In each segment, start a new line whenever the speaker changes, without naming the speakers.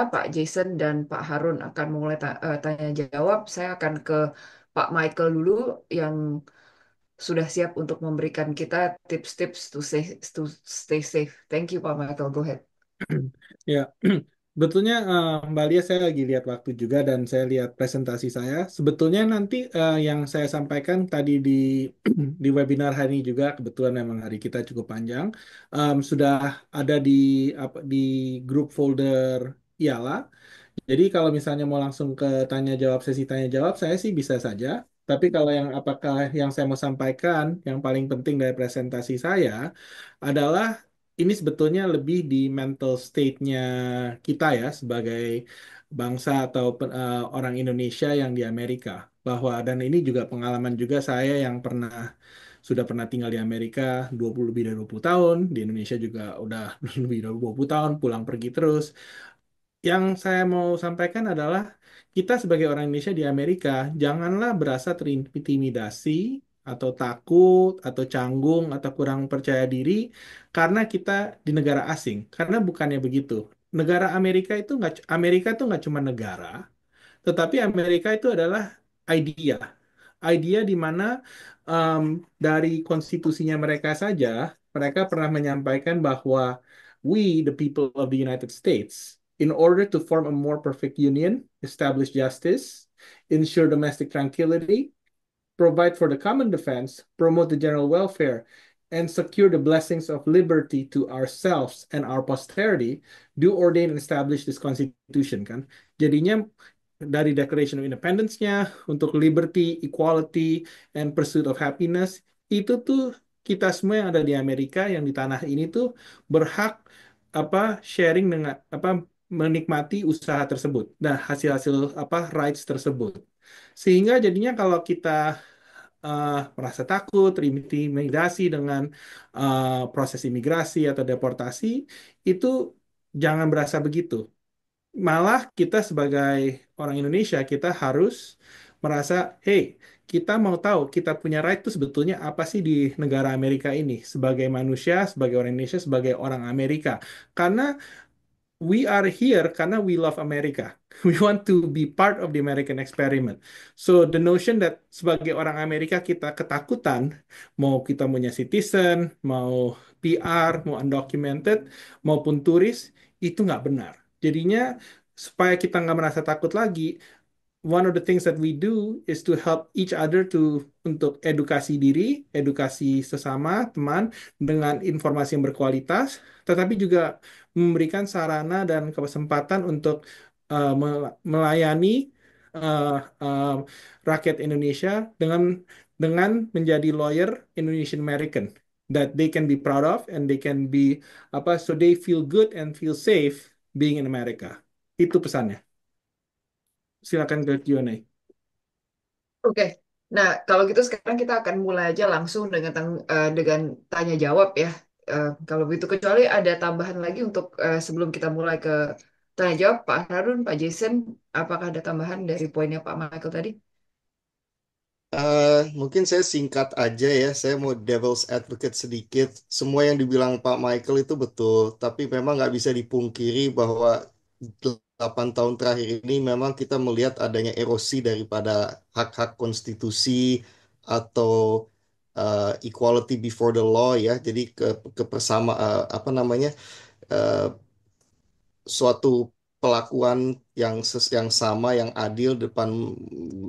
Pak Jason dan Pak Harun akan memulai tanya jawab, saya akan ke Pak Michael dulu yang sudah siap untuk memberikan kita tips-tips to stay safe. Thank you, Pak Michael. Go ahead.
Ya, sebetulnya Mbak Lia saya lagi lihat waktu juga dan saya lihat presentasi saya. Sebetulnya nanti yang saya sampaikan tadi di di webinar hari ini juga kebetulan memang hari kita cukup panjang, sudah ada di di grup folder IALA. Jadi kalau misalnya mau langsung ke tanya jawab sesi tanya jawab saya sih bisa saja. Tapi kalau yang apakah yang saya mau sampaikan yang paling penting dari presentasi saya adalah ini sebetulnya lebih di mental state-nya kita ya sebagai bangsa atau orang Indonesia yang di Amerika bahwa dan ini juga pengalaman juga saya yang sudah pernah tinggal di Amerika 20 lebih dari 20 tahun, di Indonesia juga udah lebih dari 20 tahun pulang pergi terus. Yang saya mau sampaikan adalah kita sebagai orang Indonesia di Amerika, janganlah berasa terintimidasi atau takut atau canggung atau kurang percaya diri karena kita di negara asing. Karena bukannya begitu. Negara Amerika itu nggak cuma negara, tetapi Amerika itu adalah idea. Idea di mana em, dari konstitusinya mereka saja, mereka pernah menyampaikan bahwa we, the people of the United States, in order to form a more perfect union, establish justice, ensure domestic tranquility, provide for the common defense, promote the general welfare, and secure the blessings of liberty to ourselves and our posterity, do ordain and establish this constitution kan. Jadinya dari Declaration of Independence-nya untuk liberty, equality, and pursuit of happiness itu tuh kita semua yang ada di Amerika yang di tanah ini tuh berhak sharing dengan menikmati usaha tersebut. Nah, hasil-hasil rights tersebut. Sehingga jadinya kalau kita merasa takut, terintimidasi dengan proses imigrasi atau deportasi, itu jangan berasa begitu. Malah kita sebagai orang Indonesia, kita harus merasa, hey, kita mau tahu kita punya right itu sebetulnya apa sih di negara Amerika ini sebagai manusia, sebagai orang Indonesia, sebagai orang Amerika. Karena we are here karena we love America. We want to be part of the American experiment. So the notion that sebagai orang Amerika kita ketakutan, mau kita punya citizen, mau PR, mau undocumented, maupun turis, itu nggak benar. Jadinya supaya kita nggak merasa takut lagi, one of the things that we do is to help each other untuk edukasi diri, edukasi sesama teman dengan informasi yang berkualitas, tetapi juga memberikan sarana dan kesempatan untuk melayani uh, uh, rakyat Indonesia dengan menjadi lawyer Indonesian American that they can be proud of and they can be so they feel good and feel safe being in America. Itu pesannya. Silakan ke Q&A.
Oke. Nah, kalau gitu sekarang kita akan mulai aja langsung dengan dengan tanya jawab ya. Kalau begitu kecuali ada tambahan lagi untuk sebelum kita mulai ke tanya jawab, Pak Harun, Pak Jason, apakah ada tambahan dari poinnya Pak Michael tadi?
Mungkin saya singkat aja ya, saya mau devil's advocate sedikit. Semua yang dibilang Pak Michael itu betul, tapi memang nggak bisa dipungkiri bahwa 8 tahun terakhir ini memang kita melihat adanya erosi daripada hak-hak konstitusi atau equality before the law ya. Jadi kepersama apa namanya eh, suatu pelakuan yang sama, yang adil depan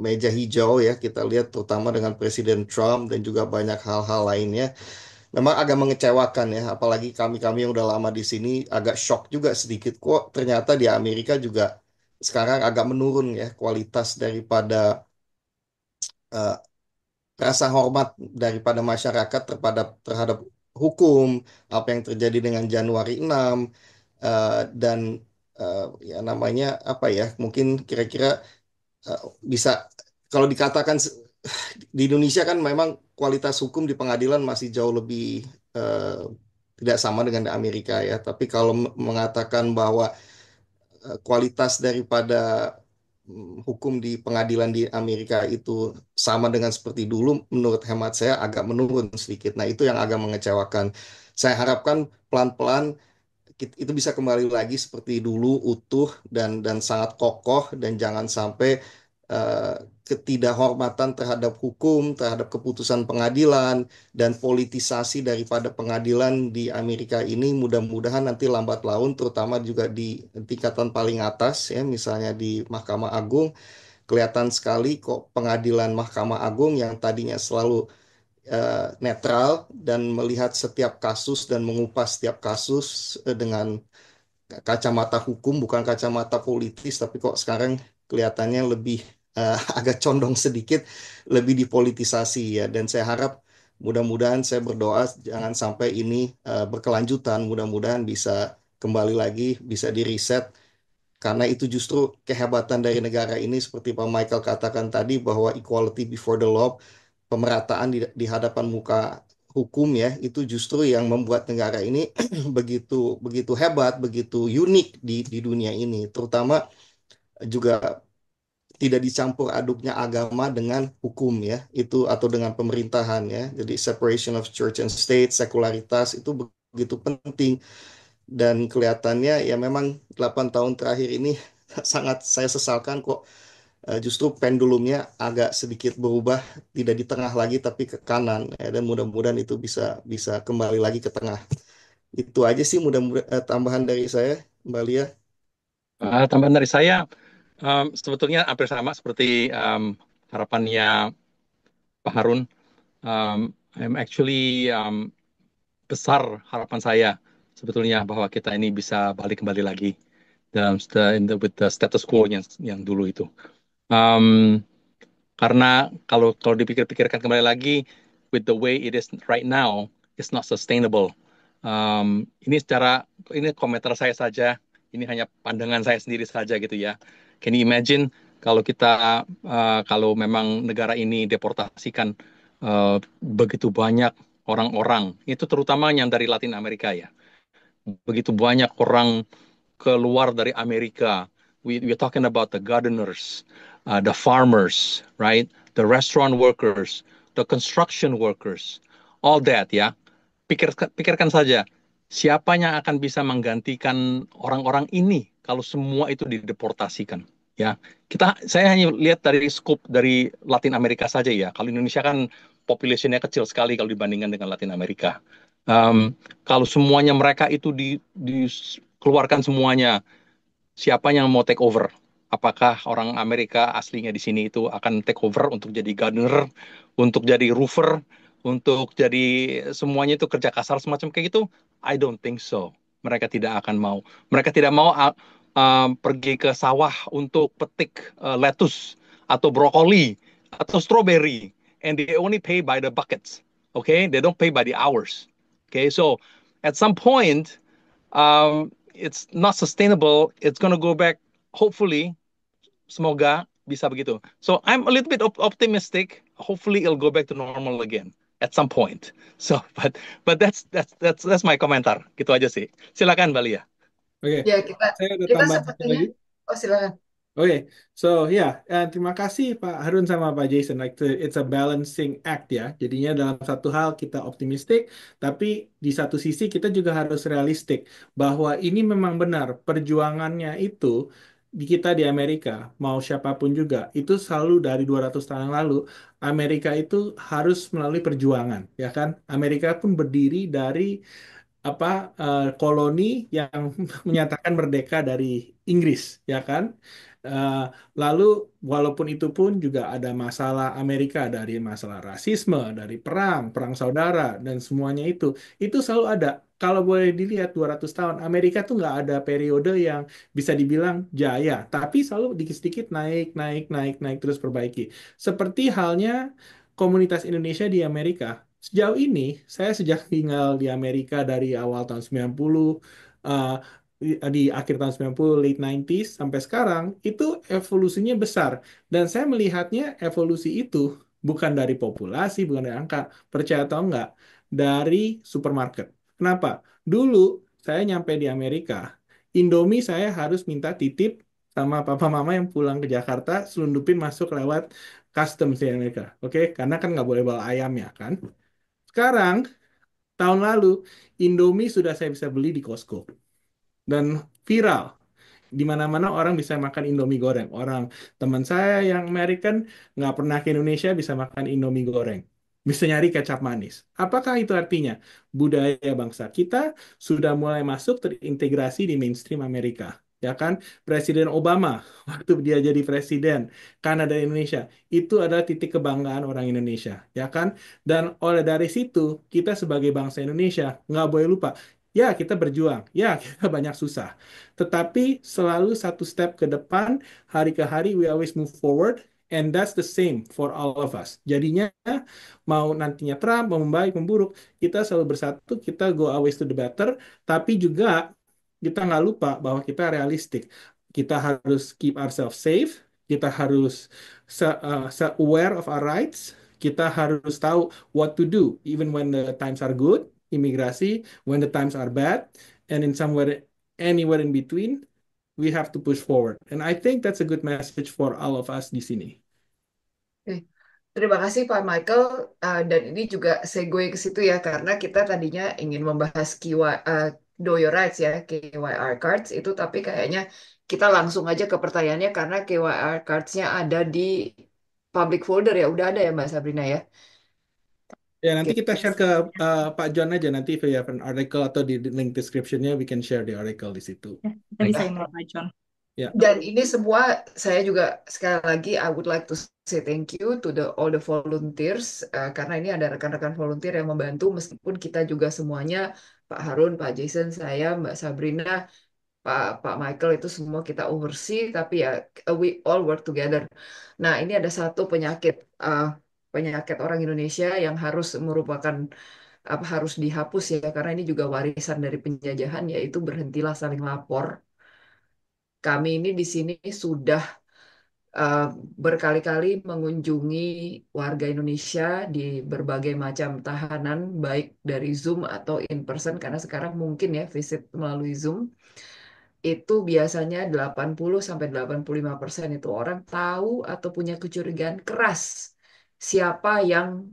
meja hijau ya kita lihat terutama dengan Presiden Trump dan juga banyak hal-hal lainnya. Memang agak mengecewakan ya, apalagi kami-kami yang udah lama di sini agak shock juga sedikit kok ternyata di Amerika juga sekarang agak menurun ya kualitas daripada eh, rasa hormat daripada masyarakat terhadap hukum, apa yang terjadi dengan Januari 6 dan ya namanya apa ya, mungkin kira-kira eh, bisa kalau dikatakan di Indonesia kan memang kualitas hukum di pengadilan masih jauh lebih eh, tidak sama dengan di Amerika ya. Tapi kalau mengatakan bahwa kualitas daripada hukum di pengadilan di Amerika itu sama dengan seperti dulu, menurut hemat saya agak menurun sedikit. Nah, itu yang agak mengecewakan. Saya harapkan pelan-pelan itu bisa kembali lagi seperti dulu utuh dan sangat kokoh dan jangan sampai eh, ketidakhormatan terhadap hukum, terhadap keputusan pengadilan dan politisasi daripada pengadilan di Amerika ini mudah-mudahan nanti lambat laun terutama juga di tingkatan paling atas ya misalnya di Mahkamah Agung kelihatan sekali kok pengadilan Mahkamah Agung yang tadinya selalu netral dan melihat setiap kasus dan mengupas setiap kasus dengan kacamata hukum bukan kacamata politis tapi kok sekarang kelihatannya lebih agak condong sedikit lebih dipolitisasi ya dan saya harap mudah-mudahan saya berdoa jangan sampai ini berkelanjutan mudah-mudahan bisa kembali lagi bisa di reset karena itu justru kehebatan dari negara ini seperti Pak Michael katakan tadi bahwa equality before the law pemerataan di hadapan muka hukum ya itu justru yang membuat negara ini begitu begitu hebat, begitu unik di dunia ini, terutama juga tidak dicampur aduknya agama dengan hukum ya itu atau dengan pemerintahan ya. Jadi separation of church and state, sekularitas itu begitu penting dan kelihatannya ya memang 8 tahun terakhir ini sangat saya sesalkan kok justru pendulumnya agak sedikit berubah, tidak di tengah lagi tapi ke kanan ya, dan mudah-mudahan itu bisa bisa kembali lagi ke tengah. Itu aja sih mudah-mudahan tambahan dari saya, Mbak Lia.
Tambahan dari saya, sebetulnya hampir sama seperti harapannya Pak Harun. I'm actually besar harapan saya sebetulnya bahwa kita ini bisa balik kembali lagi dalam with the status quo yang dulu itu. Um, karena kalau dipikir-pikirkan kembali lagi, with the way it is right now, it's not sustainable. Ini komentar saya saja, ini hanya pandangan saya sendiri saja gitu ya. Can you imagine kalau memang negara ini deportasikan begitu banyak orang-orang, itu terutama yang dari Latin Amerika ya, begitu banyak orang keluar dari Amerika. We're talking about the gardeners, the farmers, right? The restaurant workers, the construction workers, all that ya. Pikirkan saja, siapa yang akan bisa menggantikan orang-orang ini kalau semua itu dideportasikan? Ya, saya hanya lihat dari scope dari Latin Amerika saja ya. Kalau Indonesia kan populasinya kecil sekali kalau dibandingkan dengan Latin Amerika. Kalau semuanya mereka itu dikeluarkan semuanya, siapa yang mau take over? Apakah orang Amerika aslinya di sini itu akan take over untuk jadi gardener, untuk jadi roofer, untuk jadi semuanya itu kerja kasar semacam kayak gitu? I don't think so. Mereka tidak akan mau. Mereka tidak mau pergi ke sawah untuk petik lettuce atau brokoli atau strawberry, and they only pay by the buckets. Okay, they don't pay by the hours. Okay, so at some point it's not sustainable. It's gonna go back. Hopefully, semoga bisa begitu. So I'm a little bit optimistic. Hopefully, it'll go back to normal again at some point. So, but that's my komentar. Gitu aja sih. Silakan Bali ya.
Oke,
Ya, kita
saya ada
kita
tambahan satu
sepertinya,
lagi.
oh silakan.
Oke, so ya, terima kasih Pak Harun sama Pak Jason. Like it's a balancing act ya. Jadinya dalam satu hal kita optimistik, tapi di satu sisi kita juga harus realistik bahwa ini memang benar perjuangannya itu di kita di Amerika, mau siapapun juga, itu selalu dari 200 tahun yang lalu, Amerika itu harus melalui perjuangan, ya kan? Amerika pun berdiri dari apa koloni yang menyatakan merdeka dari Inggris, ya kan? Eh, Lalu walaupun itu pun juga ada masalah Amerika dari masalah rasisme, dari perang, perang saudara dan semuanya itu selalu ada. Kalau boleh dilihat 200 tahun Amerika tuh nggak ada periode yang bisa dibilang jaya, tapi selalu dikit-dikit naik, naik, naik, naik terus perbaiki. Seperti halnya komunitas Indonesia di Amerika. Sejauh ini, saya sejak tinggal di Amerika dari awal tahun 90, eh, di akhir tahun 90, late 90s, sampai sekarang, itu evolusinya besar. Dan saya melihatnya evolusi itu bukan dari populasi, bukan dari angka, percaya atau enggak, dari supermarket. Kenapa? Dulu, saya nyampe di Amerika, Indomie saya harus minta titip sama papa mama yang pulang ke Jakarta, selundupin masuk lewat customs di Amerika. Oke, karena kan nggak boleh bawa ayam ya kan. Sekarang, tahun lalu, Indomie sudah saya bisa beli di Costco. dan viral. Di mana-mana orang bisa makan Indomie goreng. Orang teman saya yang American nggak pernah ke Indonesia bisa makan Indomie goreng. Bisa nyari kecap manis. Apakah itu artinya budaya bangsa kita sudah mulai masuk terintegrasi di mainstream Amerika? Ya kan? Presiden Obama waktu dia jadi presiden Kanada dan Indonesia itu adalah titik kebanggaan orang Indonesia, ya kan? Dan oleh dari situ kita sebagai bangsa Indonesia nggak boleh lupa. Ya, kita berjuang. Ya, kita banyak susah. Tetapi selalu satu step ke depan, hari ke hari we always move forward, and that's the same for all of us. Jadinya mau nantinya Trump, mau membaik, memburuk, kita selalu bersatu, kita go always to the better, tapi juga kita nggak lupa bahwa kita realistik. Kita harus keep ourselves safe, kita harus aware of our rights, kita harus tahu what to do, even when the times are good, imigrasi, when the times are bad, and in somewhere anywhere in between, we have to push forward. And I think that's a good message for all of us di sini.
Oke. Terima kasih Pak Michael. Dan ini juga segue ke situ ya, karena kita tadinya ingin membahas Know Your Rights ya, KYR cards itu, tapi kayaknya kita langsung aja ke pertanyaannya karena KYR cards-nya ada di public folder ya, udah ada ya Mbak Sabrina ya.
Ya, nanti
Oke.
kita share ke Pak John aja. Nanti if you have an article atau di link description-nya, we can share the article di situ.
Ya, kita bisa email Pak John.
Ya.
Dan ini semua saya juga sekali lagi I would like to say thank you to all the volunteers, karena ini ada rekan-rekan volunteer yang membantu meskipun kita juga semuanya Pak Harun, Pak Jason, saya, Mbak Sabrina, Pak Michael itu semua kita oversee tapi ya we all work together. Nah, ini ada satu penyakit orang Indonesia yang harus merupakan harus dihapus ya karena ini juga warisan dari penjajahan yaitu berhentilah saling lapor. Kami ini di sini sudah uh, berkali-kali mengunjungi warga Indonesia di berbagai macam tahanan, baik dari Zoom atau in person, karena sekarang mungkin ya visit melalui Zoom. Itu biasanya 80-85% itu orang tahu atau punya kecurigaan keras siapa yang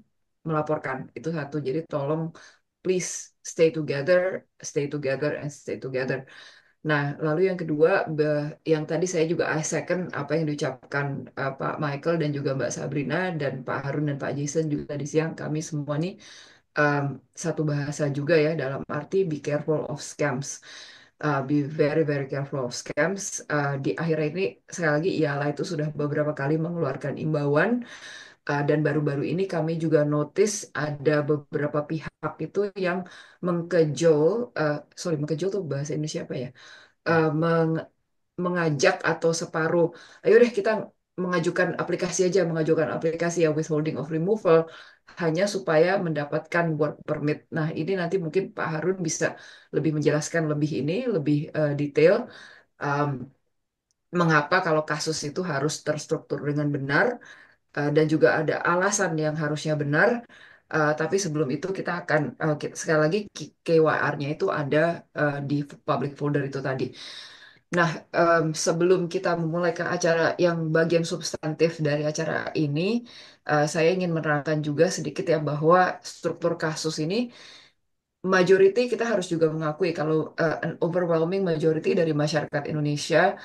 melaporkan. Itu satu. Jadi tolong please stay together, and stay together. Nah, lalu yang kedua, yang tadi saya juga I second apa yang diucapkan Pak Michael dan juga Mbak Sabrina dan Pak Harun dan Pak Jason juga tadi siang, kami semua nih um, satu bahasa juga ya, dalam arti be careful of scams. Be very very careful of scams. Di akhir ini sekali lagi IALA itu sudah beberapa kali mengeluarkan imbauan, dan baru-baru ini kami juga notice ada beberapa pihak itu yang mengkejol, mengkejol tuh bahasa Indonesia apa ya? eh, meng- Mengajak atau separuh, ayo deh kita mengajukan aplikasi ya withholding of removal hanya supaya mendapatkan work permit. Nah, ini nanti mungkin Pak Harun bisa lebih menjelaskan lebih detail, um, mengapa kalau kasus itu harus terstruktur dengan benar, dan juga ada alasan yang harusnya benar. Tapi sebelum itu kita akan sekali lagi KYR-nya itu ada di public folder itu tadi. Nah, sebelum kita memulai ke acara yang bagian substantif dari acara ini, saya ingin menerangkan juga sedikit ya bahwa struktur kasus ini, majority kita harus juga mengakui kalau an overwhelming majority dari masyarakat Indonesia,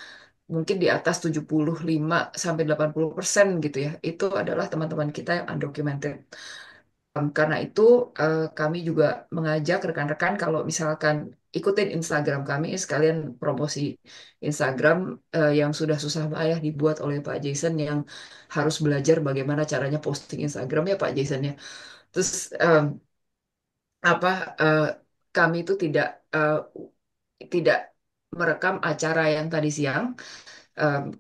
mungkin di atas 75-80% gitu ya, itu adalah teman-teman kita yang undocumented. Karena itu kami juga mengajak rekan-rekan kalau misalkan ikutin Instagram kami, sekalian promosi Instagram yang sudah susah payah dibuat oleh Pak Jason yang harus belajar bagaimana caranya posting Instagram ya Pak Jason ya. Terus apa eh, kami itu tidak merekam acara yang tadi siang,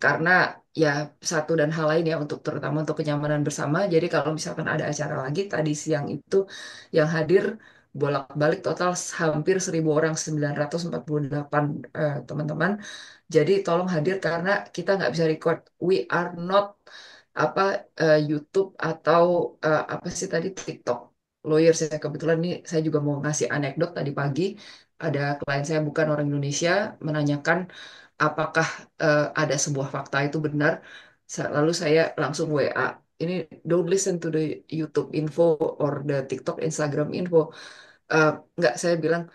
karena ya satu dan hal lain ya untuk terutama untuk kenyamanan bersama. Jadi kalau misalkan ada acara lagi tadi siang itu yang hadir bolak-balik total hampir 1.000 orang, 948 teman-teman. Jadi tolong hadir karena kita nggak bisa record. We are not apa YouTube atau apa sih tadi TikTok lawyers ya. Kebetulan nih saya juga mau ngasih anekdot tadi pagi ada klien saya bukan orang Indonesia menanyakan apakah ada sebuah fakta itu benar. Lalu saya langsung WA. Ini don't listen to the YouTube info or the TikTok Instagram info. Eh, nggak, saya bilang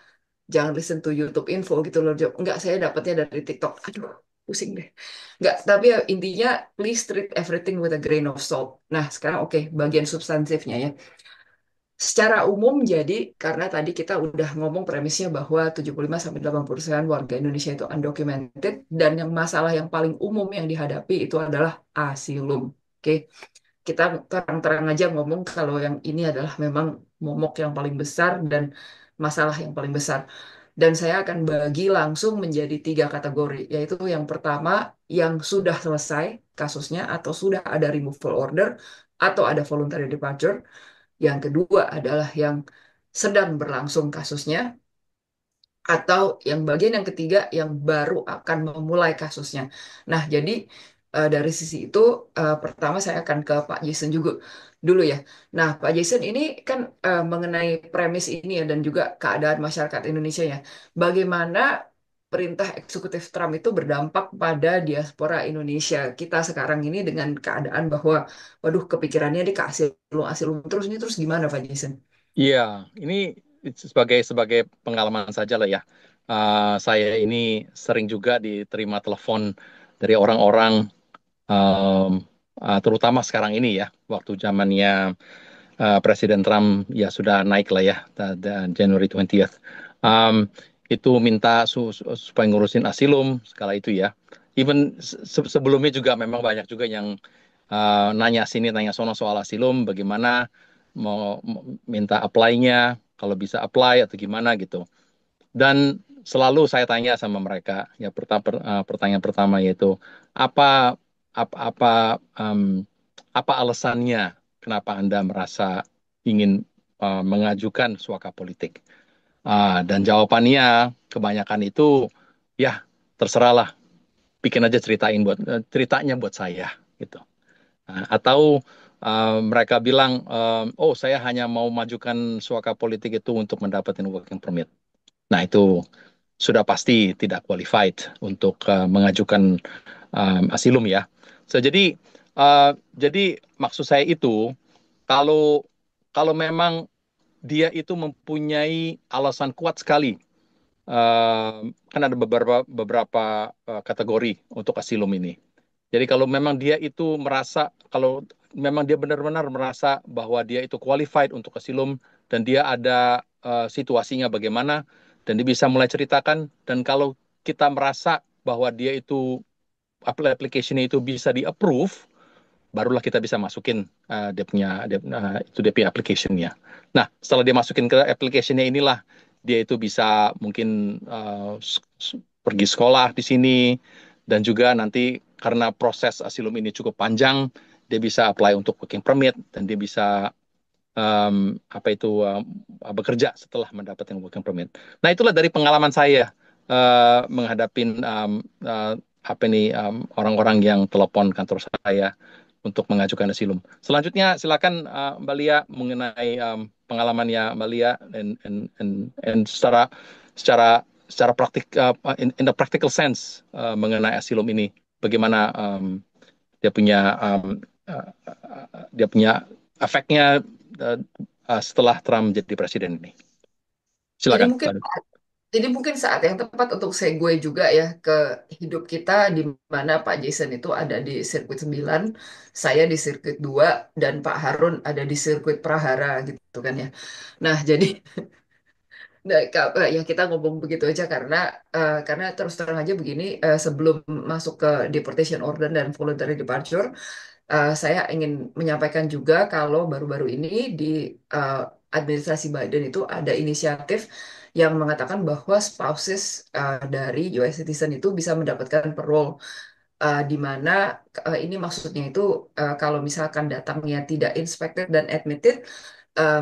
jangan listen to YouTube info gitu loh. Enggak, saya dapatnya dari TikTok. Aduh, pusing deh. Enggak, tapi ya intinya please treat everything with a grain of salt. Nah, sekarang oke, bagian substansifnya ya. Secara umum jadi karena tadi kita udah ngomong premisnya bahwa 75-80% warga Indonesia itu undocumented dan yang masalah yang paling umum yang dihadapi itu adalah asilum. Oke, kita terang-terang aja ngomong kalau yang ini adalah memang momok yang paling besar dan masalah yang paling besar. Dan saya akan bagi langsung menjadi tiga kategori, yaitu yang pertama yang sudah selesai kasusnya atau sudah ada removal order atau ada voluntary departure. Yang kedua adalah yang sedang berlangsung kasusnya, atau yang bagian yang ketiga yang baru akan memulai kasusnya. Nah, jadi dari sisi itu pertama saya akan ke Pak Jason juga dulu ya. Nah, Pak Jason ini kan mengenai premis ini ya dan juga keadaan masyarakat Indonesia ya. Bagaimana perintah eksekutif Trump itu berdampak pada diaspora Indonesia kita sekarang ini dengan keadaan bahwa waduh kepikirannya dia ke asilum terus ini terus gimana Pak Jason?
Iya, ini sebagai sebagai pengalaman saja lah ya. Saya ini sering juga diterima telepon dari orang-orang, um, terutama sekarang ini ya, waktu zamannya Presiden Trump ya sudah naik lah ya, January 20th. Um, itu minta supaya ngurusin asilum segala itu ya. Even sebelumnya juga memang banyak juga yang nanya sini, nanya sono soal asilum, bagaimana mau minta apply-nya, kalau bisa apply atau gimana gitu. Dan selalu saya tanya sama mereka, ya pertanyaan pertama yaitu apa apa em, apa alasannya kenapa Anda merasa ingin mengajukan suaka politik? Dan jawabannya kebanyakan itu ya terserahlah, bikin aja ceritanya buat saya gitu. Atau mereka bilang, oh saya hanya mau majukan suaka politik itu untuk mendapatkan working permit. Nah itu sudah pasti tidak qualified untuk mengajukan asilum ya. Uh, jadi maksud saya itu kalau kalau memang dia itu mempunyai alasan kuat sekali, kan ada beberapa kategori untuk asilum ini. Jadi kalau memang dia itu merasa, kalau memang dia benar-benar merasa bahwa dia itu qualified untuk asilum dan dia ada situasinya bagaimana dan dia bisa mulai ceritakan, dan kalau kita merasa bahwa dia itu application-nya itu bisa di approve, barulah kita bisa masukin dia punya application-nya. Nah, setelah dia masukin ke application-nya inilah dia itu bisa mungkin pergi sekolah di sini, dan juga nanti karena proses asilum ini cukup panjang, dia bisa apply untuk working permit dan dia bisa bekerja setelah mendapatkan working permit. Nah, itulah dari pengalaman saya menghadapin apa ini orang-orang yang telepon kantor saya untuk mengajukan asilum. Selanjutnya silakan Mbak Lia mengenai pengalamannya Mbak Lia, dan secara secara praktik, in the practical sense, mengenai asilum ini, bagaimana dia punya dia punya efeknya uh, setelah Trump jadi presiden ini.
Jadi
Silakan.
mungkin Jadi mungkin saat yang tepat untuk segue juga ya ke hidup kita di mana Pak Jason itu ada di sirkuit 9, saya di sirkuit 2, dan Pak Harun ada di sirkuit Prahara gitu kan ya. Nah, jadi nah, ya kita ngomong begitu aja karena terus terang aja begini, sebelum masuk ke deportation order dan voluntary departure, saya ingin menyampaikan juga kalau baru-baru ini di uh, administrasi Biden itu ada inisiatif yang mengatakan bahwa spouses dari US citizen itu bisa mendapatkan parole, di mana ini maksudnya itu kalau misalkan datangnya tidak inspected dan admitted,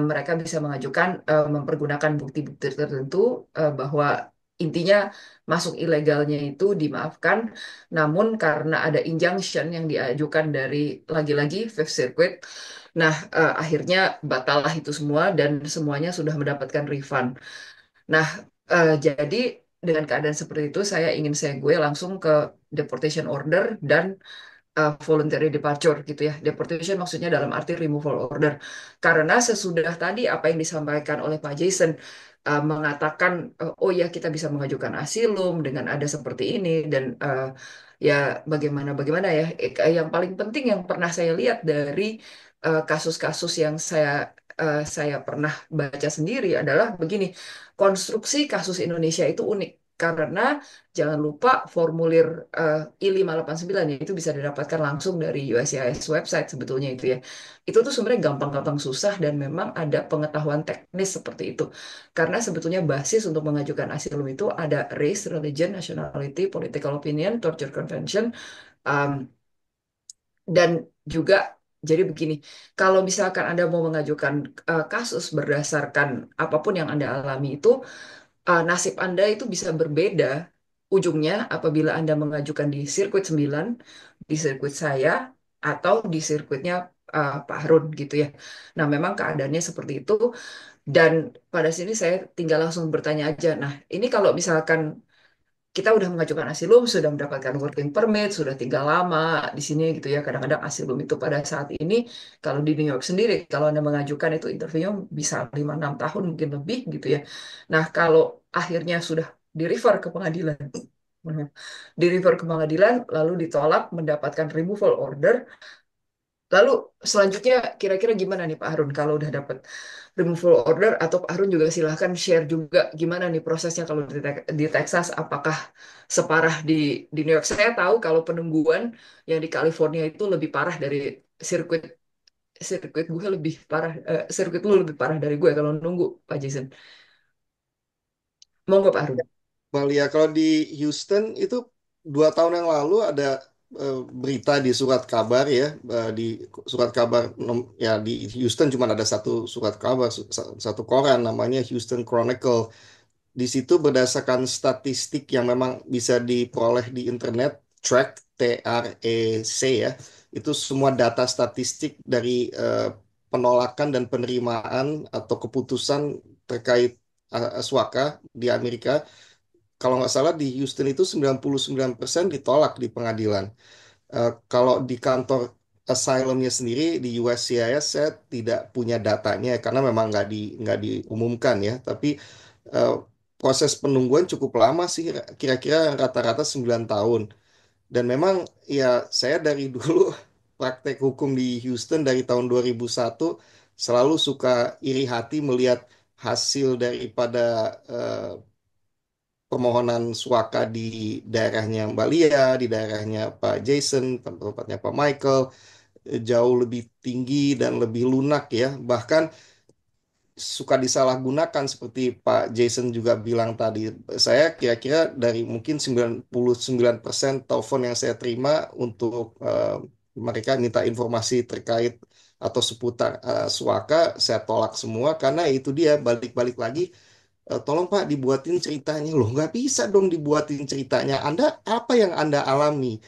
mereka bisa mengajukan mempergunakan bukti-bukti tertentu bahwa intinya masuk ilegalnya itu dimaafkan, namun karena ada injunction yang diajukan dari lagi-lagi Fifth Circuit, nah akhirnya batallah itu semua dan semuanya sudah mendapatkan refund. Nah, jadi dengan keadaan seperti itu saya ingin segue langsung ke deportation order dan voluntary departure gitu ya. Deportation maksudnya dalam arti removal order. Karena sesudah tadi apa yang disampaikan oleh Pak Jason mengatakan oh ya kita bisa mengajukan asilum dengan ada seperti ini dan ya bagaimana bagaimana ya. Yang paling penting yang pernah saya lihat dari kasus-kasus yang saya pernah baca sendiri adalah begini, konstruksi kasus Indonesia itu unik karena jangan lupa formulir I-589 ya, itu bisa didapatkan langsung dari USCIS website sebetulnya itu ya. Itu tuh sebenarnya gampang-gampang susah dan memang ada pengetahuan teknis seperti itu. Karena sebetulnya basis untuk mengajukan asilum itu ada race, religion, nationality, political opinion, torture convention, um, dan juga jadi begini, kalau misalkan Anda mau mengajukan kasus berdasarkan apapun yang Anda alami itu, nasib Anda itu bisa berbeda ujungnya apabila Anda mengajukan di sirkuit 9, di sirkuit saya, atau di sirkuitnya Pak Harun gitu ya. Nah, memang keadaannya seperti itu. Dan pada sini saya tinggal langsung bertanya aja. Nah, ini kalau misalkan kita udah mengajukan asilum, sudah mendapatkan working permit, sudah tinggal lama di sini gitu ya. Kadang-kadang asilum itu pada saat ini, kalau di New York sendiri, kalau Anda mengajukan itu interviewnya bisa 5-6 tahun mungkin lebih gitu ya. Nah, kalau akhirnya sudah di-refer ke pengadilan, di-refer ke pengadilan, lalu ditolak mendapatkan removal order, lalu selanjutnya kira-kira gimana nih Pak Harun kalau udah dapat removal order atau Pak Harun juga silahkan share juga gimana nih prosesnya kalau di Texas apakah separah di New York. Saya tahu kalau penungguan yang di California itu lebih parah dari sirkuit sirkuit gue lebih parah sirkuit lu lebih parah dari gue kalau nunggu Pak Jason. Monggo Pak Harun.
Malia, kalau di Houston itu 2 tahun yang lalu ada berita di surat kabar ya, di surat kabar ya di Houston cuma ada satu surat kabar, satu koran namanya Houston Chronicle. Di situ berdasarkan statistik yang memang bisa diperoleh di internet, track TREC ya, itu semua data statistik dari penolakan dan penerimaan atau keputusan terkait swaka di Amerika. Kalau nggak salah di Houston itu 99% ditolak di pengadilan. Kalau di kantor asylumnya sendiri di USCIS saya tidak punya datanya karena memang nggak diumumkan ya. Tapi eh, proses penungguan cukup lama sih, kira-kira rata-rata 9 tahun. Dan memang ya saya dari dulu praktek hukum di Houston dari tahun 2001 selalu suka iri hati melihat hasil daripada eh, permohonan suaka di daerahnya Mbak Lia, di daerahnya Pak Jason, tempatnya Pak Michael, jauh lebih tinggi dan lebih lunak ya. Bahkan suka disalahgunakan seperti Pak Jason juga bilang tadi. Saya kira-kira dari mungkin 99% telepon yang saya terima untuk mereka minta informasi terkait atau seputar suaka, saya tolak semua karena itu dia balik-balik lagi. Tolong Pak dibuatin ceritanya. Loh nggak bisa dong dibuatin ceritanya. Anda apa yang Anda alami?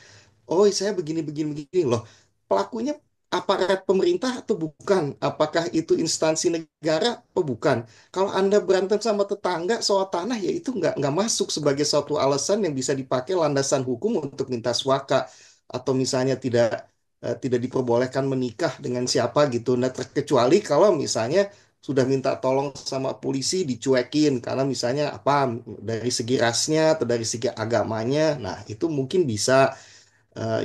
Oh saya begini begini begini loh. Pelakunya aparat pemerintah atau bukan? Apakah itu instansi negara atau bukan? Kalau Anda berantem sama tetangga soal tanah ya itu nggak masuk sebagai suatu alasan yang bisa dipakai landasan hukum untuk minta suaka atau misalnya tidak diperbolehkan menikah dengan siapa gitu. Nah, terkecuali kalau misalnya sudah minta tolong sama polisi dicuekin karena misalnya apa dari segi rasnya atau dari segi agamanya. Nah, itu mungkin bisa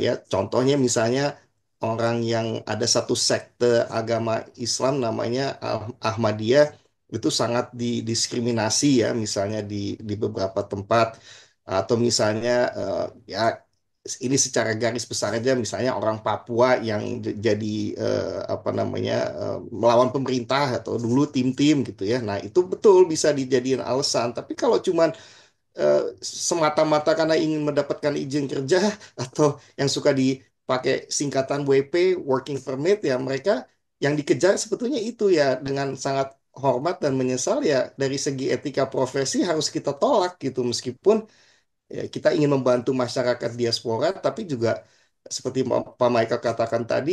ya contohnya misalnya orang yang ada satu sekte agama Islam namanya Ahmadiyah itu sangat didiskriminasi ya misalnya di beberapa tempat atau misalnya ya ini secara garis besar aja misalnya orang Papua yang jadi apa namanya melawan pemerintah atau dulu tim-tim gitu ya. Nah, itu betul bisa dijadiin alasan. Tapi kalau cuman eh, semata-mata karena ingin mendapatkan izin kerja atau yang suka dipakai singkatan WP, working permit, ya mereka yang dikejar sebetulnya itu ya dengan sangat hormat dan menyesal ya dari segi etika profesi harus kita tolak gitu meskipun ya, kita ingin membantu masyarakat diaspora tapi juga seperti Pak Michael katakan tadi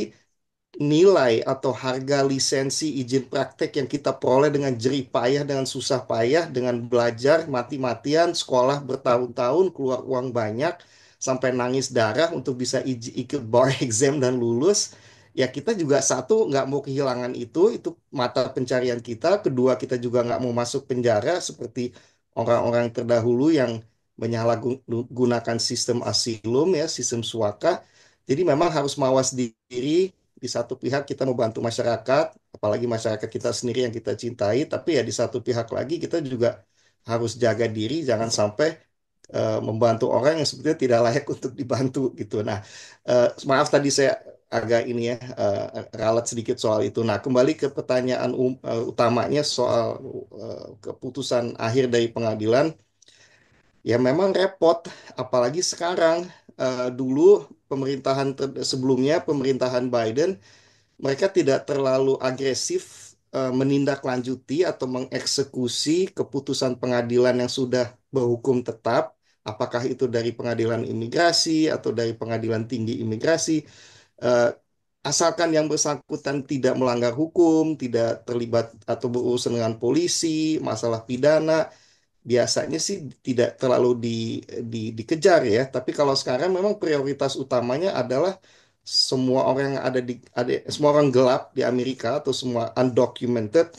nilai atau harga lisensi izin praktek yang kita peroleh dengan jerih payah, dengan susah payah, dengan belajar mati-matian, sekolah bertahun-tahun, keluar uang banyak, sampai nangis darah untuk bisa ikut bar exam dan lulus, ya kita juga satu nggak mau kehilangan itu mata pencarian kita. Kedua, kita juga nggak mau masuk penjara seperti orang-orang terdahulu yang menyalahgunakan sistem asilum ya, sistem suaka. Jadi memang harus mawas diri. Di satu pihak kita membantu masyarakat, apalagi masyarakat kita sendiri yang kita cintai, tapi ya di satu pihak lagi kita juga harus jaga diri, jangan sampai membantu orang yang sebetulnya tidak layak untuk dibantu gitu. Nah, maaf tadi saya agak ini ya ralat sedikit soal itu. Nah, kembali ke pertanyaan utamanya soal keputusan akhir dari pengadilan, ya memang repot, apalagi sekarang. Dulu sebelumnya pemerintahan Biden mereka tidak terlalu agresif menindaklanjuti atau mengeksekusi keputusan pengadilan yang sudah berhukum tetap, apakah itu dari pengadilan imigrasi atau dari pengadilan tinggi imigrasi, eh, asalkan yang bersangkutan tidak melanggar hukum, tidak terlibat atau berurusan dengan polisi, masalah pidana, biasanya sih tidak terlalu dikejar ya. Tapi kalau sekarang memang prioritas utamanya adalah semua orang yang semua orang gelap di Amerika atau semua undocumented,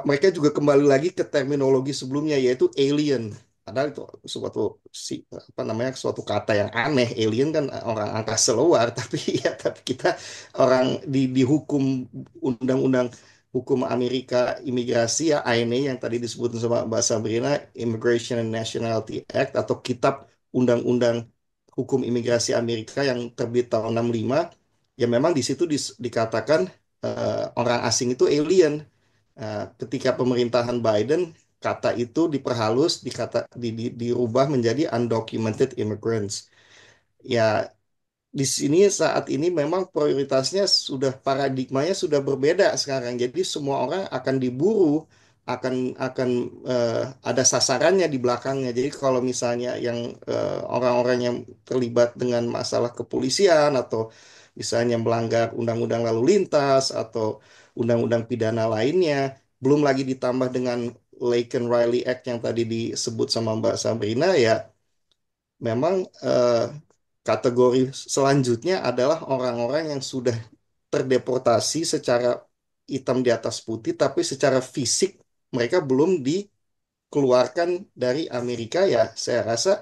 mereka juga kembali lagi ke terminologi sebelumnya yaitu alien. Padahal itu suatu apa namanya suatu kata yang aneh. Alien kan orang angkasa luar, tapi ya tapi kita orang dihukum undang-undang hukum Amerika imigrasi ya INA yang tadi disebut sama Mbak Sabrina, Immigration and Nationality Act atau Kitab Undang-Undang Hukum Imigrasi Amerika yang terbit tahun 65, ya memang di situ dikatakan orang asing itu alien. Ketika pemerintahan Biden, kata itu diperhalus, dirubah menjadi undocumented immigrants. Ya, di sini saat ini memang prioritasnya sudah paradigmanya sudah berbeda sekarang. Jadi semua orang akan diburu, akan ada sasarannya di belakangnya. Jadi kalau misalnya yang orang-orang yang terlibat dengan masalah kepolisian atau misalnya melanggar undang-undang lalu lintas atau undang-undang pidana lainnya, belum lagi ditambah dengan Laken Riley Act yang tadi disebut sama Mbak Sabrina, ya memang kategori selanjutnya adalah orang-orang yang sudah terdeportasi secara hitam di atas putih, tapi secara fisik mereka belum dikeluarkan dari Amerika. Ya, saya rasa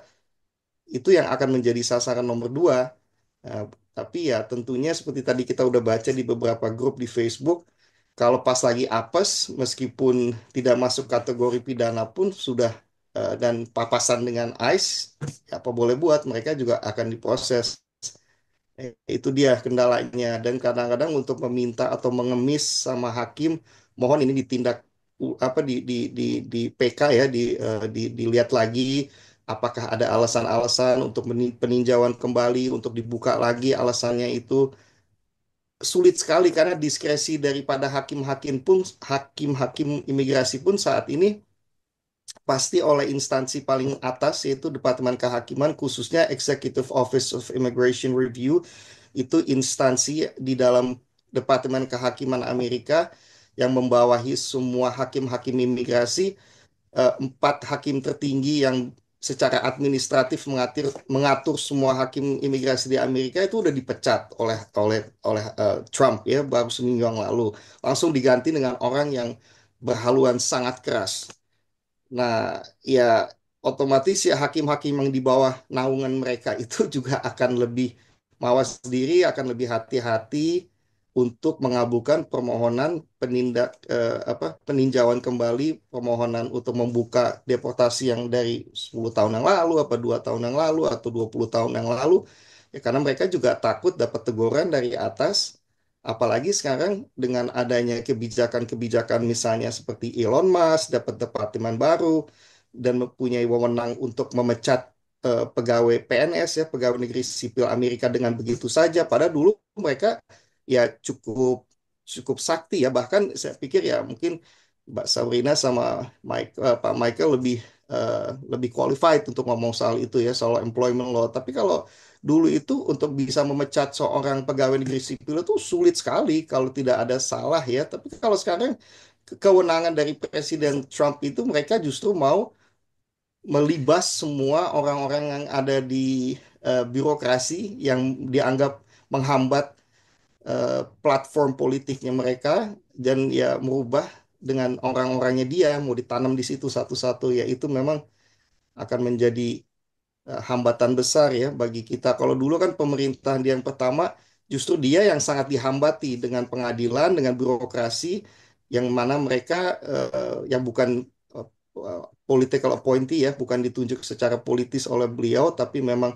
itu yang akan menjadi sasaran nomor dua. Nah, tapi ya tentunya seperti tadi kita udah baca di beberapa grup di Facebook, kalau pas lagi apes, meskipun tidak masuk kategori pidana pun sudah dan papasan dengan ICE, ya apa boleh buat, mereka juga akan diproses. Itu dia kendalanya. Dan kadang-kadang untuk meminta atau mengemis sama hakim, mohon ini ditindak apa di PK ya, dilihat lagi apakah ada alasan-alasan untuk peninjauan kembali, untuk dibuka lagi alasannya itu sulit sekali karena diskresi daripada hakim-hakim imigrasi pun saat ini pasti oleh instansi paling atas yaitu Departemen Kehakiman, khususnya Executive Office of Immigration Review. Itu instansi di dalam Departemen Kehakiman Amerika yang membawahi semua hakim-hakim imigrasi. Empat hakim tertinggi yang secara administratif mengatur semua hakim imigrasi di Amerika itu udah dipecat oleh oleh oleh Trump ya baru seminggu yang lalu. Langsung diganti dengan orang yang berhaluan sangat keras. Nah, ya otomatis ya hakim-hakim yang di bawah naungan mereka itu juga akan lebih mawas diri, akan lebih hati-hati untuk mengabulkan permohonan peninjauan kembali permohonan untuk membuka deportasi yang dari 10 tahun yang lalu, apa 2 tahun yang lalu, atau 20 tahun yang lalu. Ya, karena mereka juga takut dapat teguran dari atas. Apalagi sekarang dengan adanya kebijakan-kebijakan misalnya seperti Elon Musk dapat departemen baru dan mempunyai wewenang untuk memecat pegawai PNS ya, pegawai negeri sipil Amerika dengan begitu saja. Padahal dulu mereka ya cukup cukup sakti ya. Bahkan saya pikir ya mungkin Mbak Sabrina sama Pak Michael eh, lebih qualified untuk ngomong soal itu ya, soal employment law. Tapi kalau dulu itu untuk bisa memecat seorang pegawai negeri sipil itu sulit sekali kalau tidak ada salah ya. Tapi kalau sekarang kewenangan dari Presiden Trump itu mereka justru mau melibas semua orang-orang yang ada di birokrasi yang dianggap menghambat platform politiknya mereka, dan ya merubah dengan orang-orangnya dia mau ditanam di situ satu-satu, ya itu memang akan menjadi hambatan besar ya bagi kita. Kalau dulu kan pemerintahan dia yang pertama, justru dia yang sangat dihambati dengan pengadilan, dengan birokrasi, yang mana mereka yang bukan uh, political appointee ya, bukan ditunjuk secara politis oleh beliau, tapi memang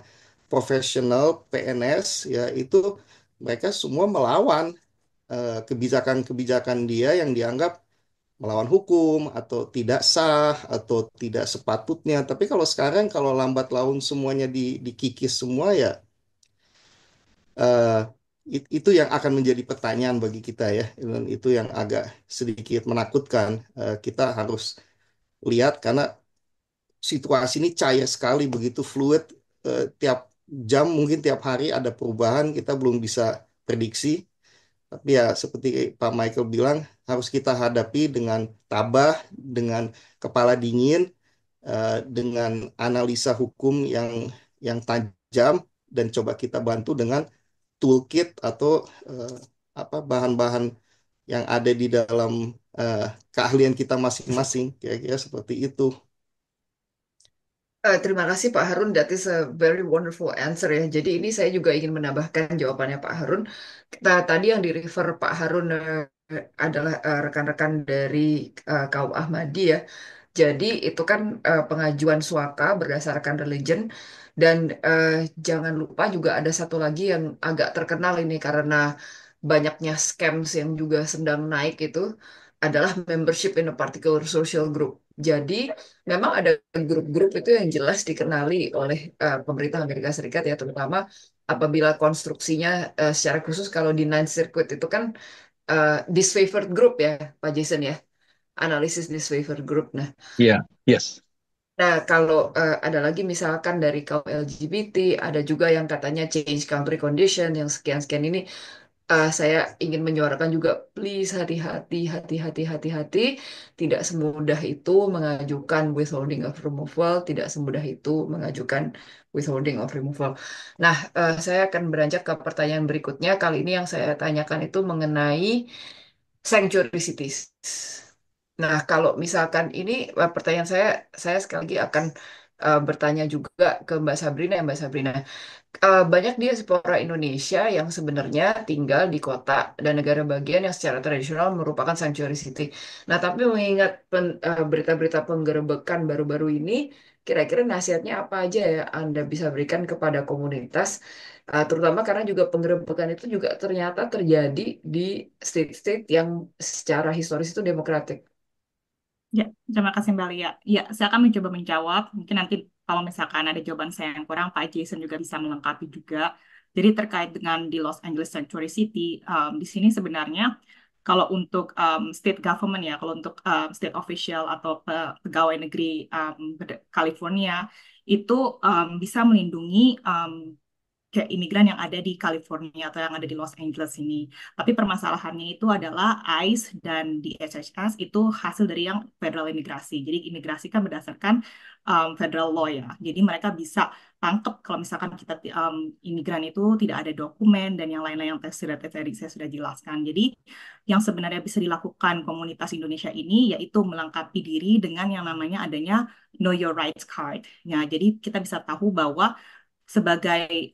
profesional PNS ya, itu mereka semua melawan kebijakan-kebijakan dia yang dianggap melawan hukum atau tidak sah atau tidak sepatutnya. Tapi kalau sekarang kalau lambat laun semuanya dikikis semua ya, eh, itu yang akan menjadi pertanyaan bagi kita ya. Dan itu yang agak sedikit menakutkan. Kita harus lihat karena situasi ini cair sekali, begitu fluid. Tiap jam mungkin tiap hari ada perubahan, kita belum bisa prediksi. Tapi ya seperti Pak Michael bilang, harus kita hadapi dengan tabah, dengan kepala dingin, dengan analisa hukum yang tajam, dan coba kita bantu dengan toolkit atau eh, apa bahan-bahan yang ada di dalam eh, keahlian kita masing-masing, kira-kira seperti itu.
Terima kasih Pak Harun, that is a very wonderful answer ya. Jadi ini saya juga ingin menambahkan jawabannya Pak Harun. Tadi yang di refer Pak Harun adalah rekan-rekan dari kaum Ahmadi ya. Jadi itu kan pengajuan suaka berdasarkan religion, dan eh, jangan lupa juga ada satu lagi yang agak terkenal ini karena banyaknya scams yang juga sedang naik, itu adalah membership in a particular social group. Jadi memang ada grup-grup itu yang jelas dikenali oleh pemerintah Amerika Serikat ya, terutama apabila konstruksinya secara khusus kalau di Ninth Circuit itu kan disfavored group ya, Pak Jason ya, analisis disfavored group.
Iya, yes.
Nah, kalau ada lagi misalkan dari kaum LGBT, ada juga yang katanya change country condition, yang sekian-sekian ini, saya ingin menyuarakan juga, please hati-hati, hati-hati, hati-hati. Tidak semudah itu mengajukan withholding of removal, tidak semudah itu mengajukan withholding of removal. Nah, saya akan beranjak ke pertanyaan berikutnya. Kali ini yang saya tanyakan itu mengenai sanctuary cities. Nah, kalau misalkan ini pertanyaan saya sekali lagi akan bertanya juga ke Mbak Sabrina ya, Mbak Sabrina. Banyak diaspora Indonesia yang sebenarnya tinggal di kota dan negara bagian yang secara tradisional merupakan sanctuary city. Nah, tapi mengingat berita-berita penggerebekan baru-baru ini, kira-kira nasihatnya apa aja ya Anda bisa berikan kepada komunitas, terutama karena juga penggerebekan itu juga ternyata terjadi di state-state yang secara historis itu demokratik.
Ya, terima kasih Mbak Lia. Ya, saya akan mencoba menjawab. Mungkin nanti kalau misalkan ada jawaban saya yang kurang, Pak Jason juga bisa melengkapi juga. Jadi terkait dengan di Los Angeles Sanctuary City, di sini sebenarnya kalau untuk state government ya, kalau untuk state official atau pegawai negeri California itu bisa melindungi kayak imigran yang ada di California atau yang ada di Los Angeles ini. Tapi permasalahannya itu adalah ICE dan DHS itu hasil dari yang federal imigrasi. Jadi imigrasi kan berdasarkan federal law ya. Jadi mereka bisa tangkap kalau misalkan kita imigran itu tidak ada dokumen dan yang lain-lain yang tadi saya sudah jelaskan. Jadi yang sebenarnya bisa dilakukan komunitas Indonesia ini yaitu melengkapi diri dengan yang namanya adanya Know Your Rights Card. Ya, jadi kita bisa tahu bahwa sebagai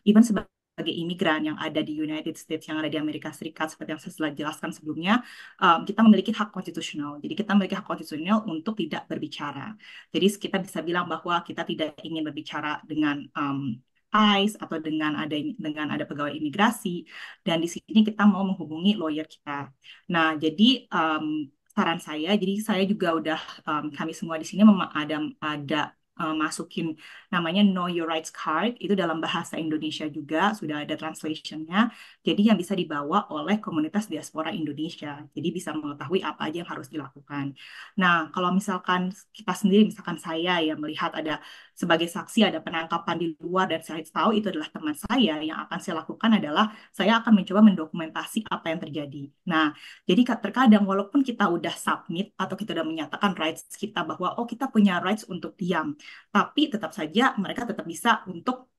even sebagai imigran yang ada di United States, yang ada di Amerika Serikat, seperti yang saya sudah jelaskan sebelumnya, kita memiliki hak konstitusional. Jadi kita memiliki hak konstitusional untuk tidak berbicara. Jadi kita bisa bilang bahwa kita tidak ingin berbicara dengan ICE atau dengan ada pegawai imigrasi, dan di sini kita mau menghubungi lawyer kita. Nah, jadi saran saya, jadi saya juga udah kami semua di sini ada masukin namanya Know Your Rights Card, itu dalam bahasa Indonesia juga sudah ada translationnya, jadi yang bisa dibawa oleh komunitas diaspora Indonesia, jadi bisa mengetahui apa aja yang harus dilakukan. Nah, kalau misalkan kita sendiri, misalkan saya ya melihat ada sebagai saksi ada penangkapan di luar dan saya tahu itu adalah teman saya, yang akan saya lakukan adalah saya akan mencoba mendokumentasi apa yang terjadi. Nah, jadi terkadang walaupun kita udah submit atau kita udah menyatakan rights kita bahwa oh kita punya rights untuk diam, tapi tetap saja mereka tetap bisa untuk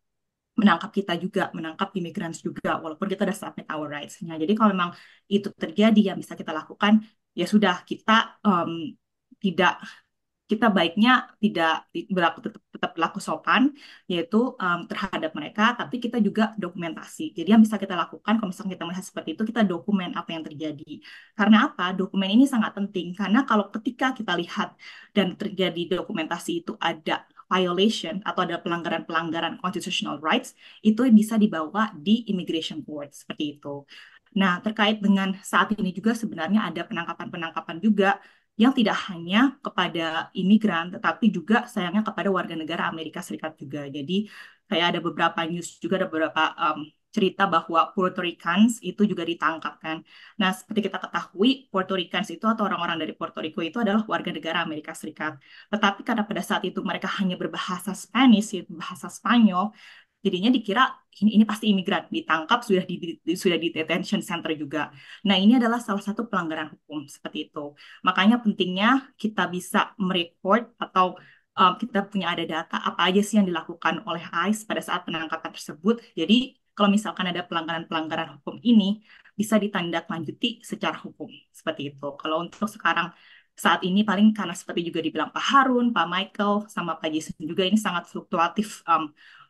menangkap kita juga, menangkap imigran juga, walaupun kita udah submit our rights-nya. Jadi kalau memang itu terjadi, yang bisa kita lakukan, ya sudah kita tidak kita baiknya tidak berlaku tetap berlaku sopan, yaitu terhadap mereka, tapi kita juga dokumentasi. Jadi yang bisa kita lakukan kalau misalnya kita melihat seperti itu, kita dokumen apa yang terjadi. Karena apa? Dokumen ini sangat penting karena kalau ketika kita lihat dan terjadi dokumentasi itu ada violation atau ada pelanggaran-pelanggaran constitutional rights, itu bisa dibawa di immigration court seperti itu. Nah, terkait dengan saat ini juga sebenarnya ada penangkapan-penangkapan juga yang tidak hanya kepada imigran, tetapi juga sayangnya kepada warga negara Amerika Serikat juga. Jadi kayak ada beberapa news juga, ada beberapa cerita bahwa Puerto Ricans itu juga ditangkap kan. Nah, seperti kita ketahui, Puerto Ricans itu atau orang-orang dari Puerto Rico itu adalah warga negara Amerika Serikat. Tetapi karena pada saat itu mereka hanya berbahasa Spanish, yaitu bahasa Spanyol, jadinya dikira ini pasti imigran, ditangkap sudah di detention center juga. Nah, ini adalah salah satu pelanggaran hukum seperti itu. Makanya pentingnya kita bisa merecord atau kita punya ada data apa aja sih yang dilakukan oleh ICE pada saat penangkapan tersebut. Jadi kalau misalkan ada pelanggaran-pelanggaran hukum ini bisa ditindaklanjuti secara hukum seperti itu. Kalau untuk sekarang saat ini paling karena seperti juga dibilang Pak Harun, Pak Michael, sama Pak Jason juga ini sangat fluktuatif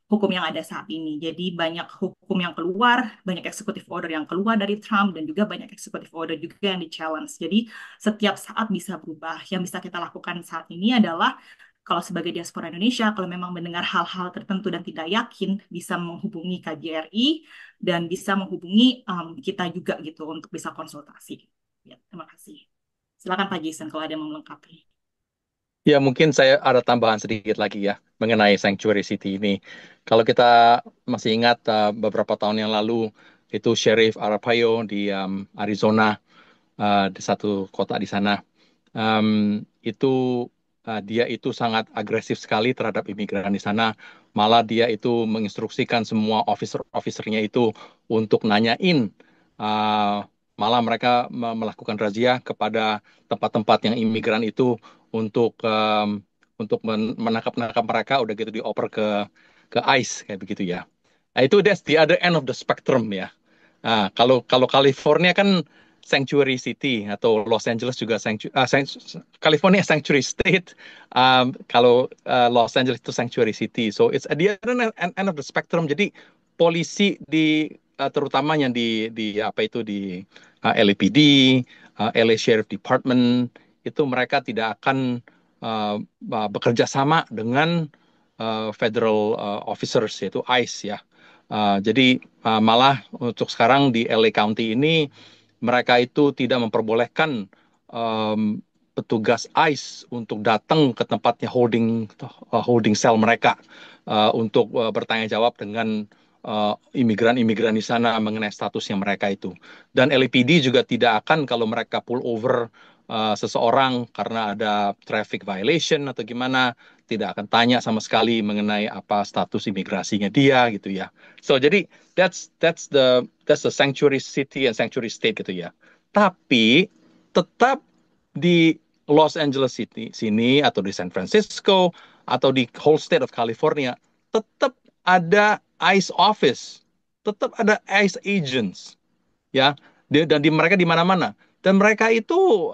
hukum yang ada saat ini. Jadi banyak hukum yang keluar, banyak executive order yang keluar dari Trump, dan juga banyak executive order juga yang di-challenge. Jadi setiap saat bisa berubah. Yang bisa kita lakukan saat ini adalah kalau sebagai diaspora Indonesia, kalau memang mendengar hal-hal tertentu dan tidak yakin, bisa menghubungi KJRI dan bisa menghubungi kita juga gitu untuk bisa konsultasi. Ya, terima kasih. Silakan Pak Jason kalau ada yang mau melengkapi.
Ya, mungkin saya ada tambahan sedikit lagi ya mengenai Sanctuary City ini. Kalau kita masih ingat beberapa tahun yang lalu itu Sheriff Arpaio di Arizona, di satu kota di sana, itu dia itu sangat agresif sekali terhadap imigran di sana. Malah dia itu menginstruksikan semua officer-officernya itu untuk nanyain. uh, Malah mereka melakukan razia kepada tempat-tempat yang imigran itu untuk menangkap mereka, udah gitu dioper ke ICE kayak begitu ya. Nah, itu that's the other end of the spectrum ya. Nah, kalau kalau California kan Sanctuary City atau Los Angeles juga California Sanctuary State. Kalau Los Angeles itu Sanctuary City. So it's at the other end of the spectrum. Jadi polisi terutama yang di apa itu di LAPD, LA Sheriff Department itu mereka tidak akan uh, bekerja sama dengan federal officers yaitu ICE ya. Jadi malah untuk sekarang di LA County ini mereka itu tidak memperbolehkan um, petugas ICE untuk datang ke tempatnya holding cell mereka untuk bertanya jawab dengan imigran-imigran di sana mengenai statusnya mereka itu. Dan LAPD juga tidak akan kalau mereka pull over seseorang karena ada traffic violation atau gimana, tidak akan tanya sama sekali mengenai apa status imigrasinya dia gitu ya. So jadi that's the sanctuary city and sanctuary state gitu ya. Tapi tetap di Los Angeles City sini atau di San Francisco atau di whole state of California tetap ada ICE office, tetap ada ICE agents ya. Dan mereka di mana-mana. Dan mereka itu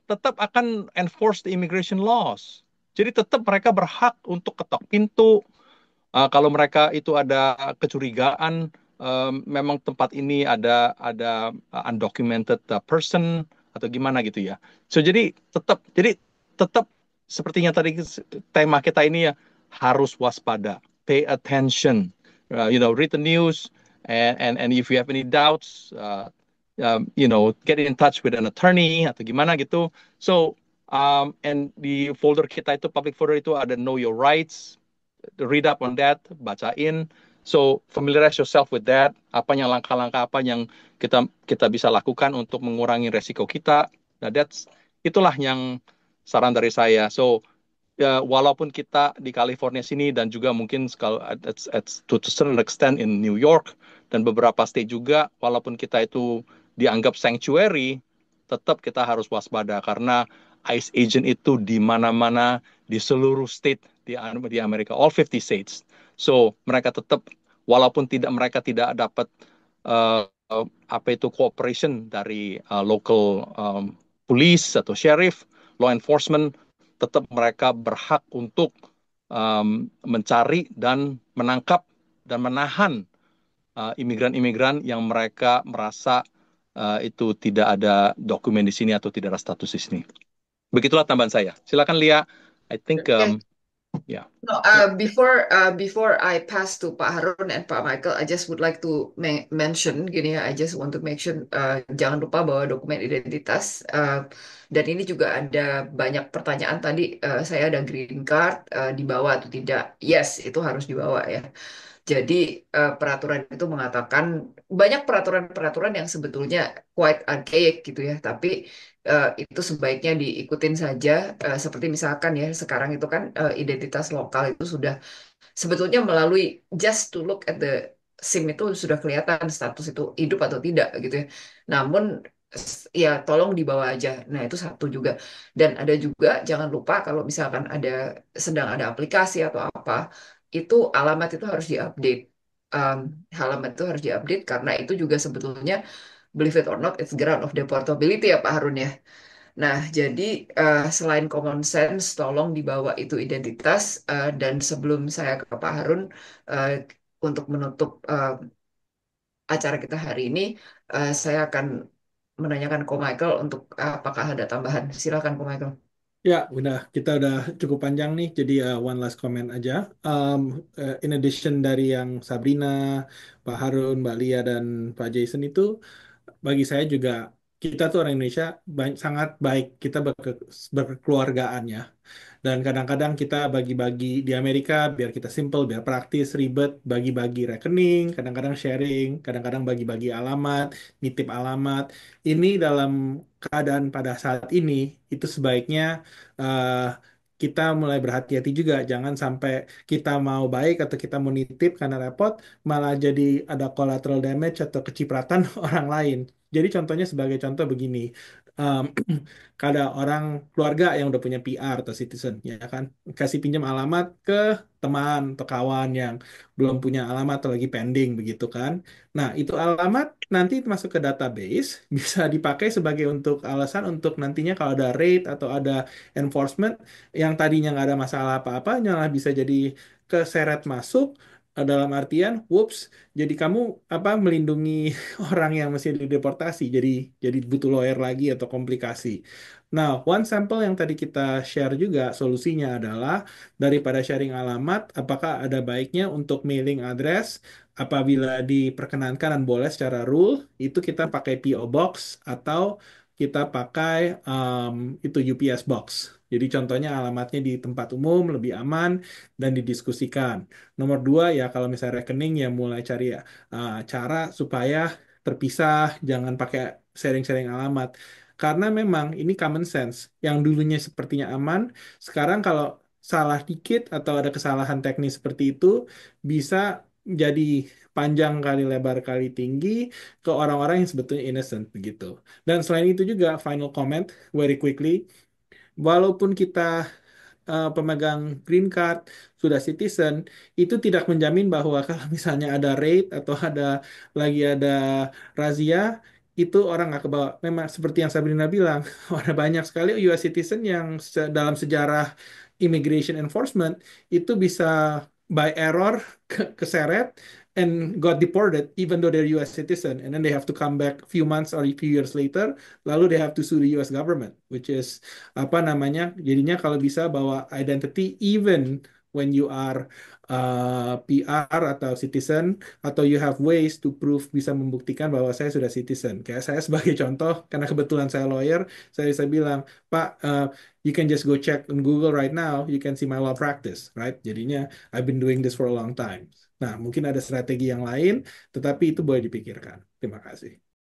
tetap akan enforce the immigration laws. Jadi tetap mereka berhak untuk ketok pintu. Kalau mereka itu ada kecurigaan, memang tempat ini ada undocumented person atau gimana gitu ya. So jadi tetap sepertinya tadi tema kita ini ya harus waspada, pay attention, read the news, and if you have any doubts, get in touch with an attorney atau gimana gitu. So and di folder kita itu public folder itu ada know your rights, read up on that, bacain. So familiarize yourself with that. Apa yang langkah-langkah apa yang kita bisa lakukan untuk mengurangi resiko kita. Nah, itulah yang saran dari saya. So walaupun kita di California sini dan juga mungkin kalau to a certain extent in New York dan beberapa state juga, walaupun kita itu dianggap sanctuary, tetap kita harus waspada karena ICE agent itu di mana-mana di seluruh state di Amerika, all 50 states. So mereka tetap walaupun mereka tidak dapat uh, apa itu cooperation dari local police atau sheriff, law enforcement, tetap mereka berhak untuk mencari dan menangkap dan menahan imigran-imigran yang mereka merasa itu tidak ada dokumen di sini atau tidak ada status di sini. Begitulah tambahan saya. Silakan Lia. I think
Oke.
ya.
No, before I pass to Pak Harun and Pak Michael, I just would like to mention gini ya, I just want to mention jangan lupa bawa dokumen identitas. Dan ini juga ada banyak pertanyaan tadi. Saya ada green card, dibawa atau tidak? Yes, itu harus dibawa ya. Jadi peraturan itu mengatakan banyak peraturan-peraturan yang sebetulnya quite archaic gitu ya, tapi itu sebaiknya diikutin saja. Seperti misalkan ya sekarang itu kan identitas lokal itu sudah sebetulnya melalui just to look at the SIM itu sudah kelihatan status itu hidup atau tidak gitu ya. Namun ya tolong dibawa aja. Nah itu satu juga. Dan ada juga jangan lupa kalau misalkan sedang ada aplikasi atau apa, itu alamat itu harus diupdate. Um, Halamat itu harus diupdate karena itu juga sebetulnya believe it or not it's ground of deportability ya Pak Harun ya. Nah, jadi selain common sense, tolong dibawa itu identitas. Dan sebelum saya ke Pak Harun, eh, untuk menutup acara kita hari ini, saya akan menanyakan ke Michael untuk apakah ada tambahan. Silakan ke Michael.
Ya, kita udah cukup panjang nih, jadi one last comment aja. Um, in addition dari yang Sabrina, Pak Harun, Mbak Lia, dan Pak Jason itu, bagi saya juga kita tuh orang Indonesia sangat baik, kita berkekeluargaan ya. Dan kadang-kadang kita bagi-bagi di Amerika biar kita simple, biar praktis, ribet, bagi-bagi rekening, kadang-kadang sharing, kadang-kadang bagi-bagi alamat, nitip alamat. Ini dalam keadaan pada saat ini itu sebaiknya eh, kita mulai berhati-hati juga. Jangan sampai kita mau baik atau kita mau nitip karena repot, malah jadi ada collateral damage atau kecipratan orang lain. Jadi contohnya sebagai contoh begini. em, Ada orang keluarga yang udah punya PR atau citizen, ya kan, kasih pinjam alamat ke teman atau kawan yang belum punya alamat atau lagi pending begitu kan. Nah, itu alamat nanti masuk ke database, bisa dipakai sebagai untuk alasan untuk nantinya kalau ada raid atau ada enforcement yang tadinya nggak ada masalah apa-apa, malah bisa jadi keseret masuk dalam artian, whoops, jadi kamu apa melindungi orang yang mesti dideportasi, jadi butuh lawyer lagi atau komplikasi. Nah, one sample yang tadi kita share juga solusinya adalah daripada sharing alamat, apakah ada baiknya untuk mailing address apabila diperkenankan dan boleh secara rule, itu kita pakai PO Box atau kita pakai itu UPS Box. Jadi contohnya alamatnya di tempat umum lebih aman dan didiskusikan. Nomor dua ya kalau misalnya rekening ya mulai cari cara supaya terpisah, jangan pakai sharing-sharing alamat. Karena memang ini common sense. Yang dulunya sepertinya aman, sekarang kalau salah dikit atau ada kesalahan teknis seperti itu, bisa jadi panjang kali lebar kali tinggi ke orang-orang yang sebetulnya innocent begitu. Dan selain itu juga final comment very quickly, walaupun kita pemegang green card, sudah citizen, itu tidak menjamin bahwa kalau misalnya ada raid atau lagi ada razia, itu orang nggak kebawa. Memang seperti yang Sabrina bilang, ada banyak sekali US citizen yang dalam sejarah immigration enforcement itu bisa by error keseret and got deported even though they're US citizen, and then they have to come back a few months or a few years later, lalu they have to sue the US government, which is apa namanya, jadinya kalau bisa bawa identity even when you are PR atau citizen, atau you have ways to prove, bisa membuktikan bahwa saya sudah citizen. Kayak saya sebagai contoh, karena kebetulan saya lawyer, saya bisa bilang, Pak, you can just go check on Google right now, you can see my law practice, right? Jadinya I've been doing this for a long time. Nah, mungkin ada strategi yang lain, tetapi itu boleh dipikirkan. Terima kasih.